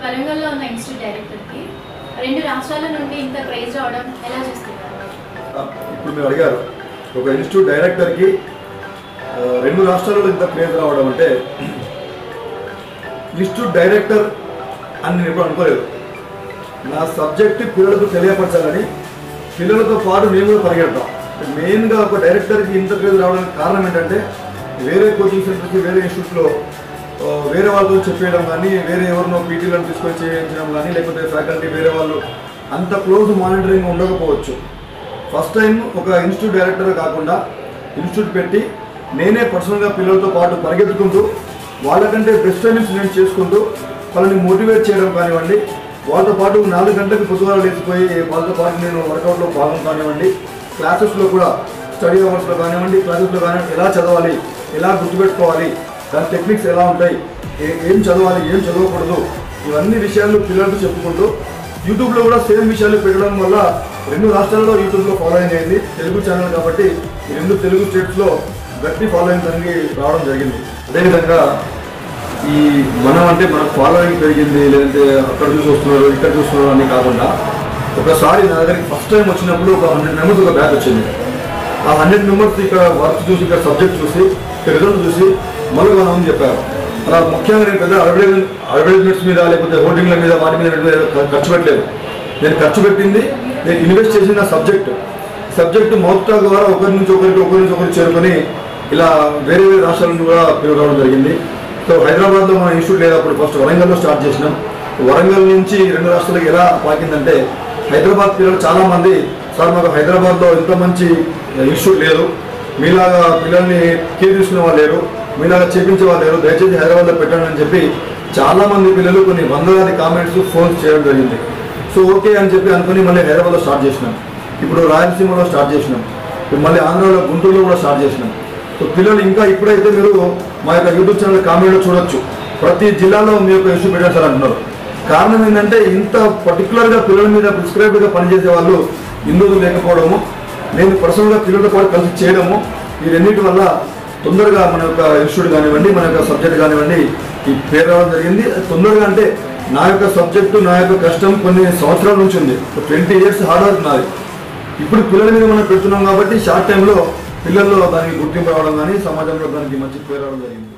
వరంగల్లో ఉన్న ఇన్స్టిట్యూట్ డైరెక్టర్కి రెండు రాష్ట్రాల నుండి ఇంత ప్రైజ్ రావడం ఎలా చేస్తున్నారు? ఇప్పుడు మీరు అడిగారు ఒక ఇన్స్టిట్యూట్ డైరెక్టర్కి రెండు రాష్ట్రాలలో ఇంత ప్రైజ్ రావడం అంటే ఇన్స్టిట్యూట్ డైరెక్టర్ అని నేను ఎప్పుడు అనుకోలేదు. నా సబ్జెక్ట్ పిల్లలకు తెలియపరచాలని పిల్లలతో పాటు నేను కూడా పరిగెడతాం. మెయిన్గా ఒక డైరెక్టర్కి ఇంత ప్రైజ్ రావడానికి కారణం ఏంటంటే వేరే కోచింగ్ సెంటర్కి వేరే ఇన్స్టిట్యూట్లో వేరే వాళ్ళతో చెప్పేయడం కానీ వేరే ఎవరినో పీటీలను తీసుకొని చేయించడం కానీ లేకపోతే ఫ్యాకల్టీ వేరే వాళ్ళు అంత క్లోజ్ మానిటరింగ్ ఉండకపోవచ్చు. ఫస్ట్ టైం ఒక ఇన్స్టిట్యూట్ డైరెక్టర్ కాకుండా ఇన్స్టిట్యూట్ పెట్టి నేనే పర్సనల్గా పిల్లలతో పాటు పరిగెత్తుకుంటూ వాళ్ళకంటే బెస్ట్ టైమింగ్స్ నేను చేసుకుంటూ వాళ్ళని మోటివేట్ చేయడం కానివ్వండి, వాళ్ళతో పాటు 4 గంటలకు పొద్దుగాల లేచిపోయి వాళ్ళతో పాటు నేను వర్కౌట్లో భాగం కానివ్వండి, క్లాసెస్లో కూడా స్టడీ అవర్స్లో కానివ్వండి, క్లాసెస్లో కానివ్వండి ఎలా చదవాలి, ఎలా గుర్తుపెట్టుకోవాలి, దాని టెక్నిక్స్ ఎలా ఉంటాయి, ఏం చదవాలి ఏం చదవకూడదు, ఇవన్నీ విషయాలు పిల్లలకు చెప్పుకుంటూ యూట్యూబ్లో కూడా సేమ్ విషయాలు పెట్టడం వల్ల 2 రాష్ట్రాల్లో యూట్యూబ్లో ఫాలోయింగ్ అయింది. తెలుగు ఛానల్ కాబట్టి ఈ 2 తెలుగు స్టేట్స్లో గట్టి ఫాలోయింగ్ దానికి రావడం జరిగింది. అదేవిధంగా ఈ మనం అంటే మనకు ఫాలోయింగ్ పెరిగింది లేదంటే అక్కడ చూసి వస్తున్నారు ఇక్కడ చూస్తున్నారు అని కాకుండా ఒకసారి నా దగ్గరికి ఫస్ట్ టైం వచ్చినప్పుడు ఒక 100 మెంబర్స్ ఒక బ్యాచ్ వచ్చింది. ఆ 100 మెంబర్స్ ఇక్కడ వర్క్ చూసి ఇక్కడ సబ్జెక్ట్ చూసి ఇక్కడ రిజల్ట్ చూసి మళ్ళీ మనం చెప్పారు. అలా ముఖ్యంగా నేను పెద్ద అడ్వర్టైజ్మెంట్స్ మీద లేకపోతే హోర్డింగ్ల మీద వాటి మీద ఖర్చు పెట్టలేదు. నేను ఖర్చు పెట్టింది నేను ఇన్వెస్ట్ చేసిన నా సబ్జెక్టు మౌత్ టాక్ ద్వారా ఒకరి నుంచి ఒకరు చేరుకొని ఇలా వేరే వేరే రాష్ట్రాల నుంచి కూడా పేరు రావడం జరిగింది. సో హైదరాబాద్లో మన ఇన్స్టిట్యూట్ లేదు, అప్పుడు ఫస్ట్ వరంగల్లో స్టార్ట్ చేసినాం. వరంగల్ నుంచి 2 రాష్ట్రాలకు ఎలా పాకిందంటే హైదరాబాద్ పిల్లలు చాలామంది సార్ మాకు హైదరాబాద్లో ఇంత మంచి ఇన్స్టిట్యూట్ లేదు, మీలాగా పిల్లల్ని కేర్ తీసుకునే వాళ్ళు లేరు, మీలాగా చేపించే వాళ్ళు లేరు, దయచేసి హైదరాబాద్లో పెట్టండి అని చెప్పి చాలామంది పిల్లలు కొన్ని వందలాది కామెంట్స్ ఫోన్స్ చేయడం జరిగింది. సో ఓకే అని చెప్పి అనుకుని మళ్ళీ హైదరాబాద్లో స్టార్ట్ చేసినాం. ఇప్పుడు రాయలసీమలో స్టార్ట్ చేసినాం, ఇప్పుడు మళ్ళీ ఆంధ్రాలో గుంటూరులో కూడా స్టార్ట్ చేసినాం. సో పిల్లలు ఇంకా ఇప్పుడైతే మీరు మా యొక్క యూట్యూబ్ ఛానల్ కామెంట్లో చూడొచ్చు, ప్రతి జిల్లాలో మీ యొక్క ఇష్యూ పెట్టారు సార్ అంటున్నారు. కారణం ఏంటంటే ఇంత పర్టికులర్గా పిల్లల మీద ప్రిస్క్రైబ్డ్గా పనిచేసే వాళ్ళు ఇందులో లేకపోవడము, నేను పర్సనల్గా పిల్లలతో పాటు కలిసి చేయడము, ఈ రెండింటి వల్ల తొందరగా మన యొక్క ఇన్స్టిట్యూట్ కానివ్వండి మన యొక్క సబ్జెక్ట్ కానివ్వండి ఈ పేరు రావడం జరిగింది. తొందరగా అంటే నా యొక్క సబ్జెక్టు నా యొక్క కష్టం కొన్ని సంవత్సరాల నుంచి ఉంది, 20 years హార్డ్ వర్క్ నాది. ఇప్పుడు పిల్లల మీద మనం పెడుతున్నాం కాబట్టి షార్ట్ టైంలో పిల్లల్లో దానికి గుర్తింపు రావడం కానీ సమాజంలో దానికి మంచి పేరు రావడం జరిగింది.